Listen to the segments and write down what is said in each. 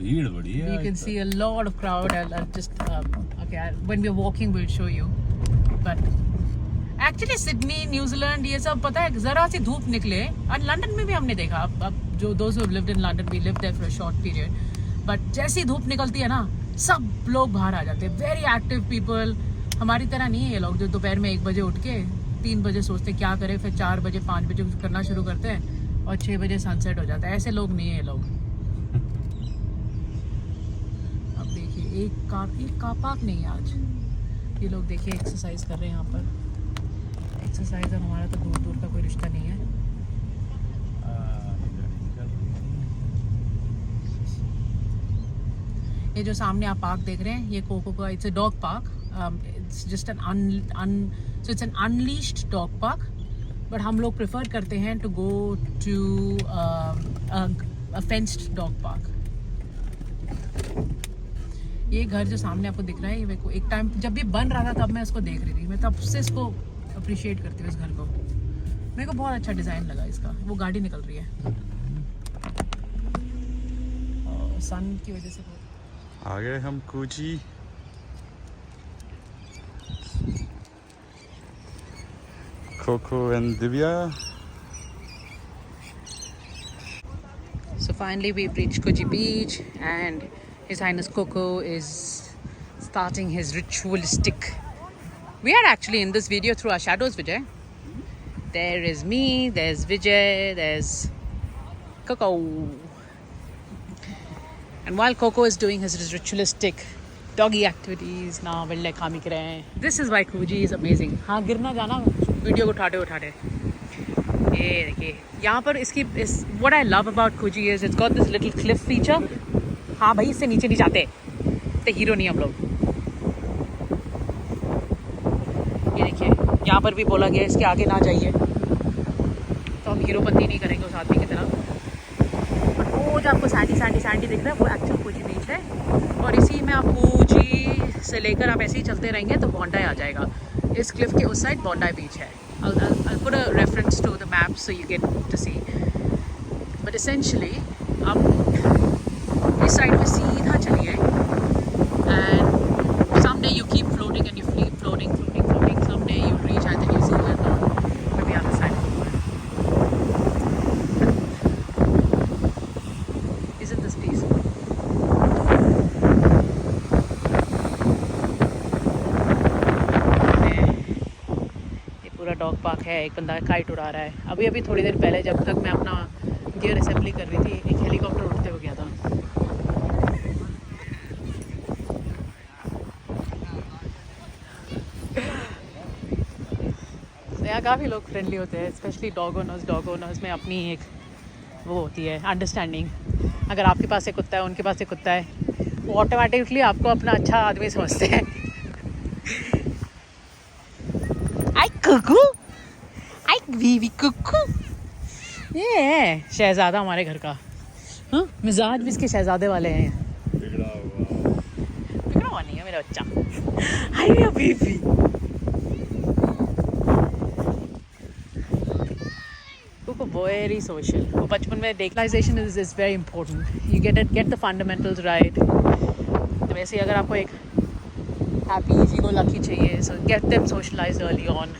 भीड़ बड़ी है. We can see a lot of crowd. I'll just okay. When we're walking, we'll show you. But actually, Sydney, New Zealand, ये सब पता है जरा सी धूप निकले और लंदन में भी हमने देखा. अब जो those who have lived in London, we lived there for a short period. But जैसी धूप निकलती है ना, सब लोग बाहर आ जाते हैं. Very active people. हमारी तरह नहीं है ये लोग जो दोपहर में 1 बजे उठ के 3 बजे सोचते क्या करें, फिर 4 बजे 5 बजे कुछ करना शुरू करते हैं और 6 बजे सनसेट हो जाता है. ऐसे लोग नहीं है ये लोग. अब देखिए एक कार पार्क नहीं है आज. ये लोग देखिए एक्सरसाइज कर रहे हैं यहाँ पर. एक्सरसाइज और हमारा तो दूर दूर का कोई रिश्ता नहीं है. ये जो सामने आप पार्क देख रहे हैं ये कोको का it's a dog park. It's just so it's an unleashed dog park. But हम लोग प्रेफर करते हैं to go to a fenced dog park. ये घर जो सामने आपको दिख रहा है ये मेरे को एक टाइम जब भी बन रहा था तब मैं इसको देख रही थी. मैं तब से इसको अप्रिशिएट करती हूँ इस घर को. मेरे को बहुत अच्छा डिज़ाइन लगा इसका. वो गाड़ी निकल रही है और सन की वजह से. आ गए हम कूची. Coco and Divya. So finally we've reached Coogee Beach and His Highness Coco is starting his ritualistic. We are actually in this video through our shadows, Vijay. There is me, there's Vijay, there's Coco. And while Coco is doing his ritualistic doggy activities, now we'll like kami kar rahe hain. This is why Coogee is amazing. हाँ गिरना जाना video को उठाते ये देखिए यहाँ पर इसकी what I love about Coogee is it's got this little cliff feature. हाँ भाई इससे नीचे नहीं जाते तो हीरो नहीं हम लोग. ये देखिए यहाँ पर भी बोला गया इसके आगे ना जाइए तो हम हीरोपंती नहीं करेंगे उस आदमी की तरह. वो जो आपको सैंडी दिख रहा है वो एक्चुअल Coogee बीच है. और इसी में आप Coogee से लेकर आप ऐसे ही चलते रहेंगे तो बॉन्डाई आ जाएगा. इस क्लिफ के उस साइड बॉन्डाई बीच है. I'll put a reference to the map so you get to see. But essentially आप इस साइड पे सीधा चलिए and someday you keep floating and you floating. Someday you reach either New Zealand or maybe other side. Isn't this peaceful? Dog park है. एक बंदा kite उड़ा रहा है. अभी थोड़ी देर पहले जब तक मैं अपना गियर असेंबली कर रही थी एक हेलीकॉप्टर उड़ते हुए गया था. तो यहाँ काफ़ी लोग फ्रेंडली होते हैं स्पेशली डॉग ओनर्स में अपनी एक वो होती है अंडरस्टैंडिंग. अगर आपके पास एक कुत्ता है उनके पास एक कुत्ता है वो ऑटोमेटिकली आपको अपना अच्छा आदमी समझते हैं. कुकू आई बीवी कुकू. ये है शहजादा हमारे घर का. हाँ मिजाज भी इसके शहजादे वाले हैं. बिगड़ा हुआ नहीं है मेरा बच्चा. हाय मेरा बीवी. कुकू वेरी सोशल. वो बचपन में देखलाइजेशन is very important. You get the fundamentals right. तो वैसे अगर आपको एक हैप्पी इजी गो लकी चाहिए सो get them socialised early on.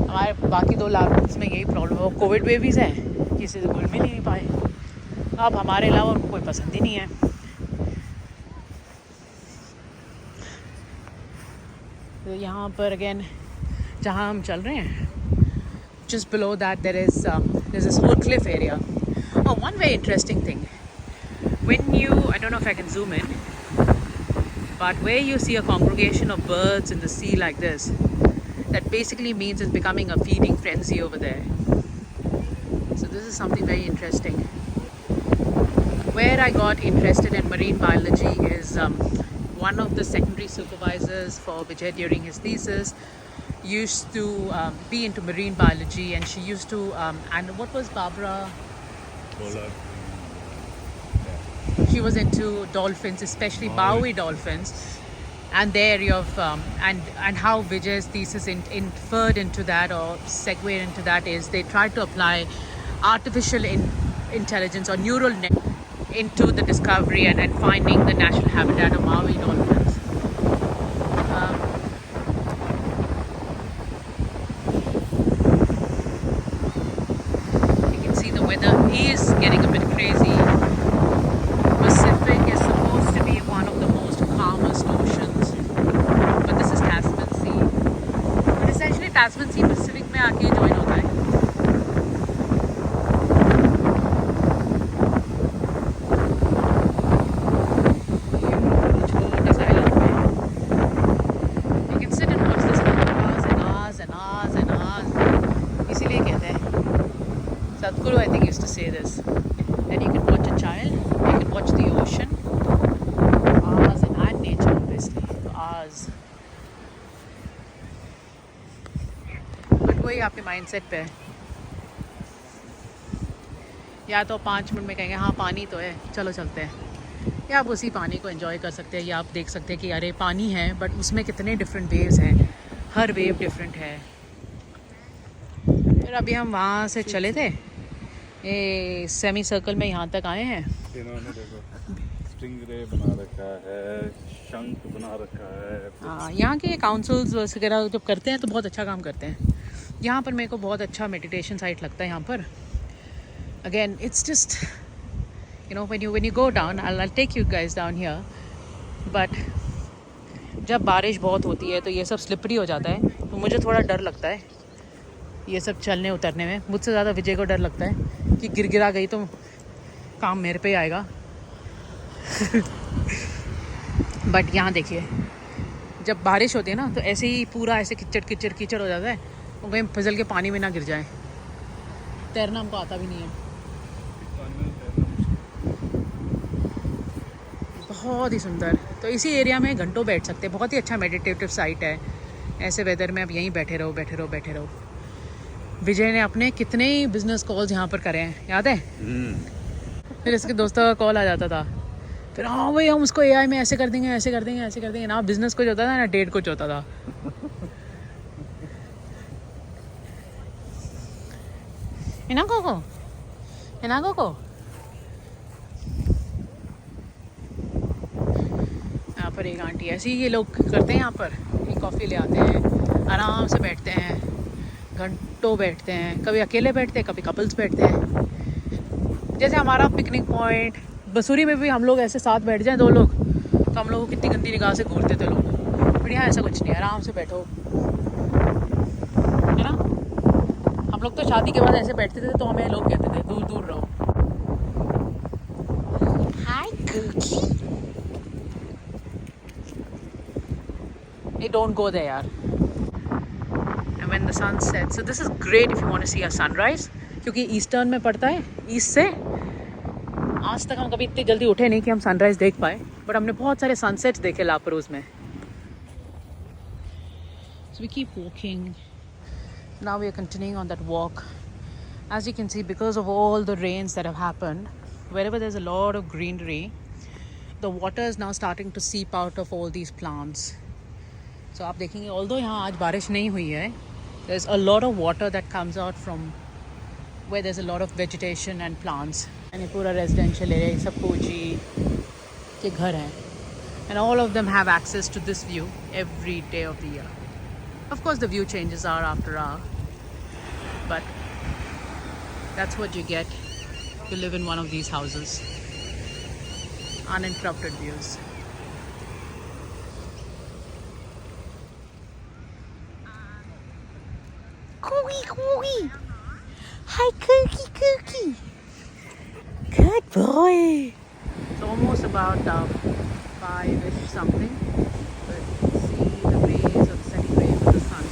हमारे बाकी 2 लैब्स में यही प्रॉब्लम है. वो कोविड बेबीज़ हैं किसी से घुल मिल ही नहीं पाए. अब हमारे अलावा उनको कोई पसंद ही नहीं है. तो यहाँ पर अगेन जहाँ हम चल रहे हैं just below that there's this whole cliff area. Oh, one very interesting thing. When I don't know if I can zoom in, but where you see a congregation of birds in the sea like this, that basically means it's becoming a feeding frenzy over there. So this is something very interesting. Where I got interested in marine biology is one of the secondary supervisors for Vijay during his thesis used to be into marine biology, and she used to and what was Barbara? She was into dolphins, especially Bowie dolphins, and the area of and how Vijay's thesis inferred into that or segued into that is they tried to apply artificial intelligence or neural net into the discovery and finding the natural habitat of Maui dolphins. Um, you can see the weather is getting a bit crazy. Pacific is supposed to be one of the most calmest oceans, but this is Tasman Sea. But essentially Tasman Sea Pacific में आके join होता है. Sadhguru, I think, used to say this. Then you can watch a child, you can watch the ocean, ours and nature, obviously. Ours. But वही आपके mindset पे है. या तो 5 मिनट में कहेंगे हाँ पानी तो है, चलो चलते हैं. या आप उसी पानी को एंजॉय कर सकते हैं, या आप देख सकते हैं कि अरे पानी है बट उसमें कितने डिफरेंट वेव्स हैं, हर वेव डिफरेंट है. फिर अभी हम वहाँ से चले थे, ये सेमी सर्कल में यहाँ तक आए हैं. इन्होंने देखो स्टिंगरे बना रखा है, शंख बना रखा है. हाँ, यहाँ के काउंसिल्स वगैरह जब करते हैं तो बहुत अच्छा काम करते हैं. यहाँ पर मेरे को बहुत अच्छा मेडिटेशन साइट लगता है यहाँ पर. Again it's just you know when you go down, I'll take you guys down here, but जब बारिश बहुत होती है तो ये सब स्लिपरी हो जाता है, तो मुझे थोड़ा डर लगता है ये सब चलने उतरने में. मुझसे ज़्यादा विजय को डर लगता है कि गिरा गई तो काम मेरे पे आएगा. बट यहाँ देखिए, जब बारिश होती है ना तो ऐसे ही पूरा ऐसे कीचड़ हो जाता है, वो कहीं फिसल के पानी में ना गिर जाए. तैरना हमको आता भी नहीं है. बहुत ही सुंदर. तो इसी एरिया में घंटों बैठ सकते हैं. बहुत ही अच्छा मेडिटेटिव साइट है. ऐसे वेदर में आप यहीं बैठे रहो. विजय ने अपने कितने ही बिजनेस कॉल्स यहाँ पर करे हैं, याद है? फिर इसके दोस्तों का कॉल आ जाता था, फिर हाँ भाई हम उसको एआई में ऐसे कर देंगे ना. बिजनेस कुछ होता था ना, डेट कुछ होता था. इना को यहाँ पर एक आंटी ऐसे ही ये लोग करते हैं. यहाँ पर एक कॉफ़ी ले आते हैं, आराम से बैठते हैं, घंटों बैठते हैं. कभी अकेले बैठते हैं, कभी कपल्स बैठते हैं. जैसे हमारा पिकनिक पॉइंट बसूरी में भी हम लोग ऐसे साथ बैठ जाएं 2 लोग, तो हम लोगों को कितनी गंदी निगाह से घूरते थे लोग. पर यहाँ ऐसा कुछ नहीं है, आराम से बैठो, है ना. हम लोग तो शादी के बाद ऐसे बैठते थे तो हमें लोग कहते थे दूर रहो. हाय cookie. Hey, don't go there यार. And when the sun sets, so this is great if you want to see a sunrise, क्योंकि ईस्टर्न में पड़ता है, ईस्ट से. आज तक हम कभी इतनी जल्दी उठे नहीं कि हम सनराइज देख पाए, बट हमने बहुत सारे सनसेट्स देखे लापरूज में. So we keep walking. Now we are continuing on that walk. As you can see, because of all the rains that have happened, wherever there's a lot of greenery, the water is now starting to seep out of all these plants. So आप देखेंगे, although यहाँ आज बारिश नहीं हुई है, there's a lot of water that comes out from where there's a lot of vegetation and plants. And ये पूरा residential area, सब Coogee के घर हैं. And all of them have access to this view every day of the year. Of course, the view changes hour after hour, but that's what you get to live in one of these houses. Uninterrupted views. Coogee. Hi, Cookie. Good boy. It's almost about 5-ish something. But see the rays of the setting rays of the sun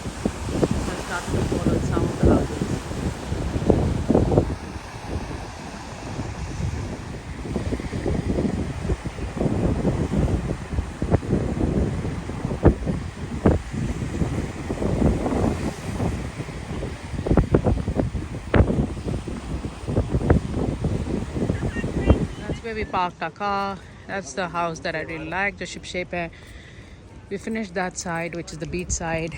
has started to fall on some of the houses. Where we parked our car. That's the house that I really like, the ship shape hai. We finished that side, which is the beach side.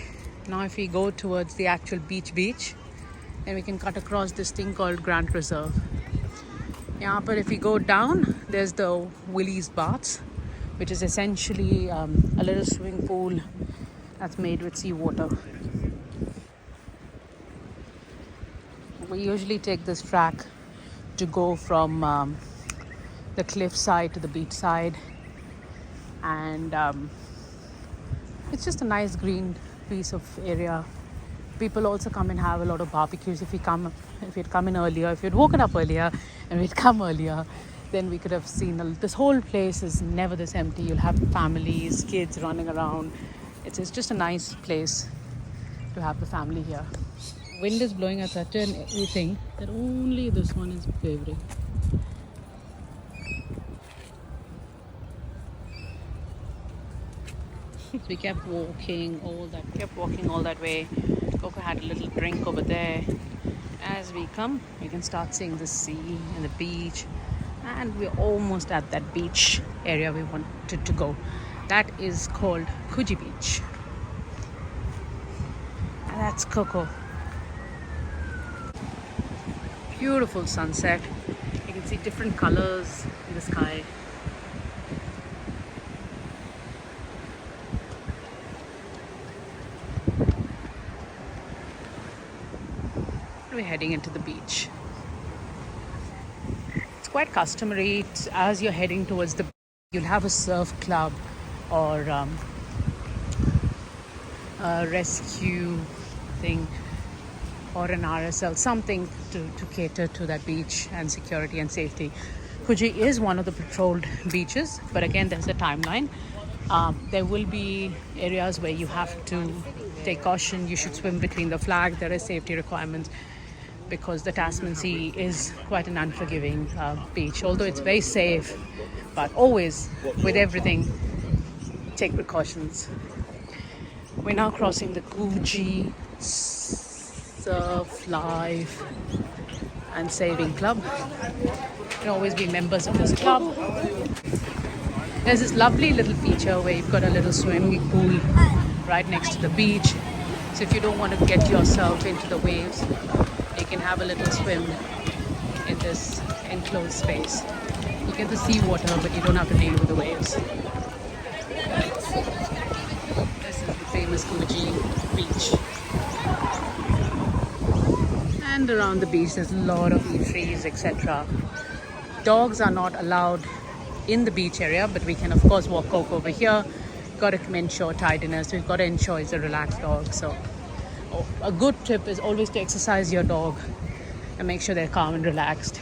Now if we go towards the actual beach, then we can cut across this thing called Grand Reserve. Yeah, but if we go down, there's the Willie's Baths, which is essentially a little swimming pool that's made with seawater. We usually take this track to go from the cliff side to the beach side, and it's just a nice green piece of area. People also come and have a lot of barbecues. If you'd come in earlier, if you'd woken up earlier and we'd come earlier, then we could have seen this whole place is never this empty. You'll have families, kids running around. It's just a nice place to have the family here. Wind is blowing at such an everything that only this one is favoring. We kept walking all that way. Coco had a little drink over there. As we come, we can start seeing the sea and the beach, and we're almost at that beach area we wanted to go. That is called Coogee Beach. And that's Coco. Beautiful sunset. You can see different colors in the sky. We're heading into the beach. It's quite customary as you're heading towards the beach, you'll have a surf club or a rescue thing or an RSL, something to cater to that beach and security and safety. Coogee is one of the patrolled beaches, but again, there's a timeline. There will be areas where you have to take caution. You should swim between the flags. There are safety requirements because the Tasman Sea is quite an unforgiving beach, although it's very safe. But always, with everything, take precautions. We're now crossing the Coogee Surf Life and Saving Club. You can always be members of this club. There's this lovely little feature where you've got a little swimming pool right next to the beach. So if you don't want to get yourself into the waves, you can have a little swim in this enclosed space. You get the sea water, but you don't have to deal with the waves. This is the famous Coogee Beach. And around the beach, there's a lot of eateries, etc. Dogs are not allowed in the beach area, but we can of course walk over here. Got to ensure tidiness. We've got to ensure it's a relaxed dog. So a good tip is always to exercise your dog and make sure they're calm and relaxed.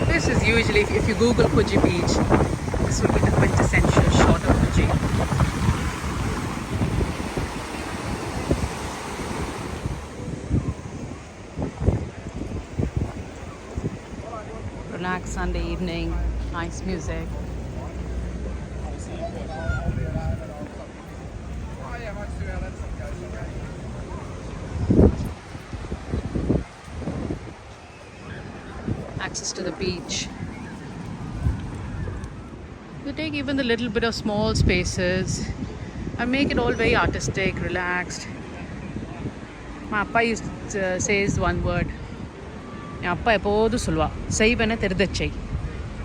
This is usually, if you Google Coogee Beach, this would be the quintessential shot of Coogee. Relaxed Sunday evening, nice music. Access to the beach. You take even the little bit of small spaces and make it all very artistic, relaxed. My appa used to says one word. என் அப்பா எப்போதும் சொல்லுவா செய்வன தெரிதச்சை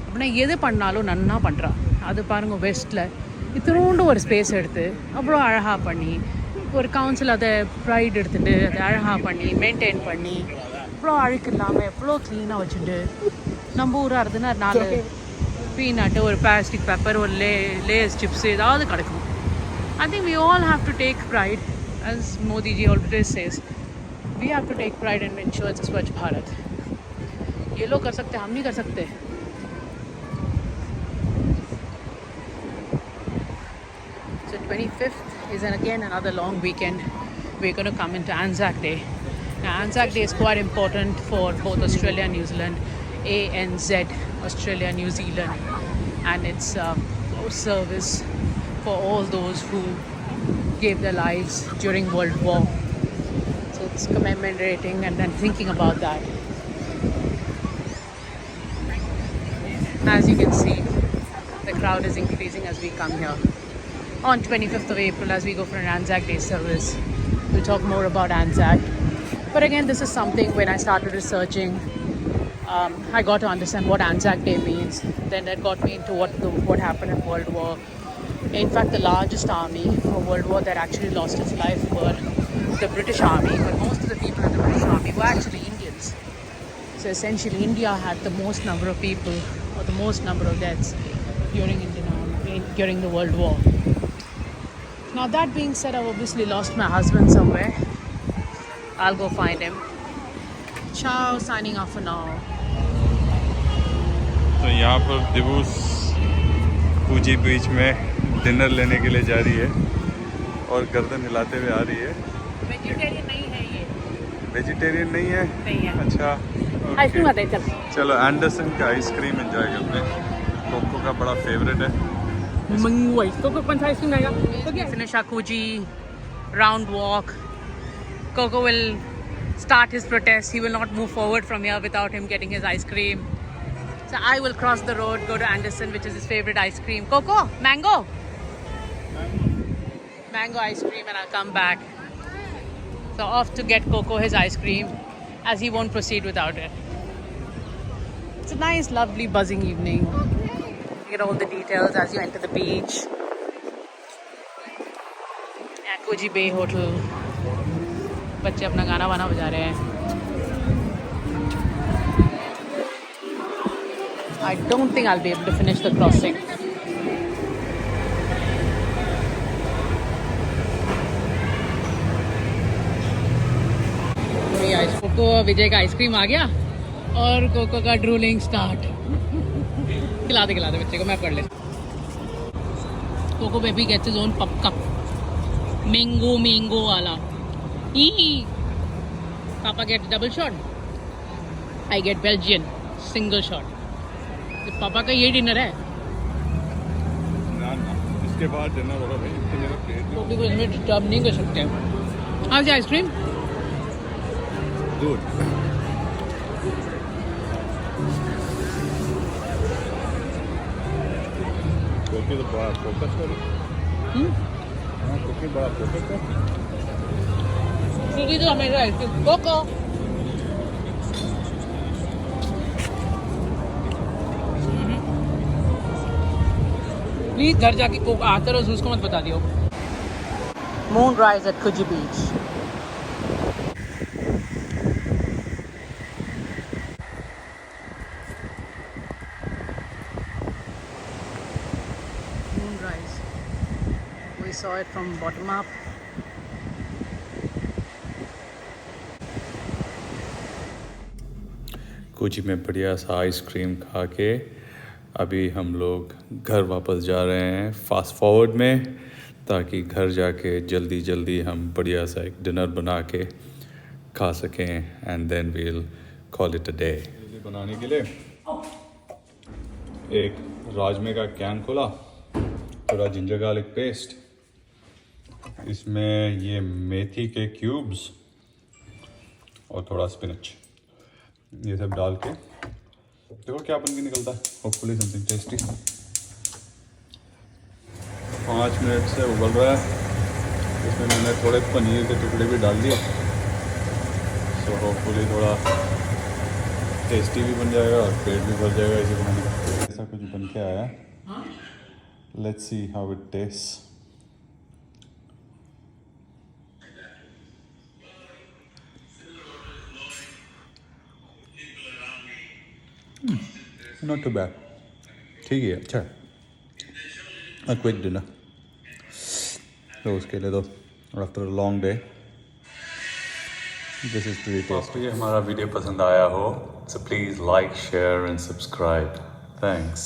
அப்படின்னா எது பண்ணாலும் நன்னா பண்ணுறா. அது பாருங்கள் வெஸ்ட்டில் இத்தினோண்டு ஒரு ஸ்பேஸ் எடுத்து அவ்வளோ அழகாக பண்ணி ஒரு கவுன்சில் அதை ப்ரைட் எடுத்துகிட்டு அதை அழகாக பண்ணி மெயின்டைன் பண்ணி இவ்வளோ அழுக்கு இல்லாமல் எவ்வளோ க்ளீனாக வச்சுட்டு நம்ம ஊராக இருந்துன்னா 4 பீனட்டு ஒரு பிளாஸ்டிக் பேப்பர் ஒரு லேஸ் சிப்ஸ் ஏதாவது கிடக்கும். I think we all have to take pride, as Modi ji always says, we have to take pride and ensure it's a Swachh Bharat. ये लोग कर सकते, हम नहीं कर सकते. So 25th is again another long weekend. We're going to come into Anzac Day. Now Anzac Day is quite important for both Australia and New Zealand. ANZ, Australia, New Zealand, and it's service for all those who gave their lives during World War. So it's commemorating and then thinking about that. As you can see, the crowd is increasing as we come here. On 25th of April, as we go for an Anzac Day service, we'll talk more about Anzac But again, this is something when I started researching, I got to understand what Anzac Day means. Then that got me into what happened in World War. In fact, the largest army of World War that actually lost its life were the British Army. But most of the people in the British Army were actually Indians. So essentially, India had the most number of people, or the most number of deaths during the World War. Now that being said, I've obviously lost my husband somewhere. I'll go find him. Ciao, signing off for now. तो यहाँ पर दिवस cosy बीच में dinner लेने के लिए जा रही है और गर्दन हिलाते हुए आ रही है। वेजिटेरियन नहीं है ये। वेजिटेरियन नहीं है? नहीं है। अच्छा, आइसक्रीम आते हैं, चल। चलो एंडरसन का आइसक्रीम एंजॉय करते हैं। कोको का बड़ा फेवरेट है। Coco, कौन सा आइसक्रीम आएगा? Finish our Coogee round walk. Coco will start his protest. He will not move forward from here without him getting his ice cream. So I will cross the road, go to Anderson, which is his favorite ice cream. Coco, mango. Mango ice cream, and I'll come back. So off to get Coco his ice cream, as he won't proceed without it. It's a nice, lovely, buzzing evening. You get all the details as you enter the beach. At Coogee Bay Hotel. बच्चे अपना गाना वाना बजा रहे हैं. I don't think I'll be able to finish the crossing. कोको विजय का ice cream आ गया और कोको का ड्रूलिंग स्टार्ट. खिलाते बच्चे को, मैं पढ़ ले. Coco baby gets his own pup cup, mango वाला. Papa gets double shot. I get Belgian single shot. तो पापा का यही डिनर है. ना इसके बाद डिनर होगा भाई. इसके मेरा प्लेट वो भी कुछ में डिस्टर्ब नहीं कर सकते. How's the ice cream? Good. कोकी तो बड़ा फोकस करो. हाँ, कोकी बड़ा फोकस करो. सुगी तो हमेशा आइसक्रीम. कोको प्लीज घर जाके कोक आते रहो, उसको मत बता दियो. Moon rise at Coogee Beach. Moon rise. We saw it from bottom up. Kochi में बढ़िया सा आइसक्रीम खा के अभी हम लोग घर वापस जा रहे हैं फास्ट फॉरवर्ड में, ताकि घर जाके जल्दी हम बढ़िया सा एक डिनर बना के खा सकें. And then we'll call it a day. बनाने के लिए एक राजमे का कैन खोला, थोड़ा जिंजर गार्लिक पेस्ट, इसमें ये मेथी के क्यूब्स और थोड़ा स्पिनच, ये सब डाल के देखो क्या बन के निकलता है. Hopefully something tasty. 5 मिनट से उबल रहा है. इसमें मैंने थोड़े पनीर के टुकड़े भी डाल दिए. सो होपफुली थोड़ा टेस्टी भी बन जाएगा और पेट भी भर जाएगा इसे बनाने का. ऐसा कुछ बन के आया. Let's see how it taste. Not too bad. ठीक है, अच्छा. अ क्विक डिनर तो उसके लिए तो after a long day this is pretty tasty. हमारा वीडियो पसंद आया हो तो please like, share and subscribe. Thanks.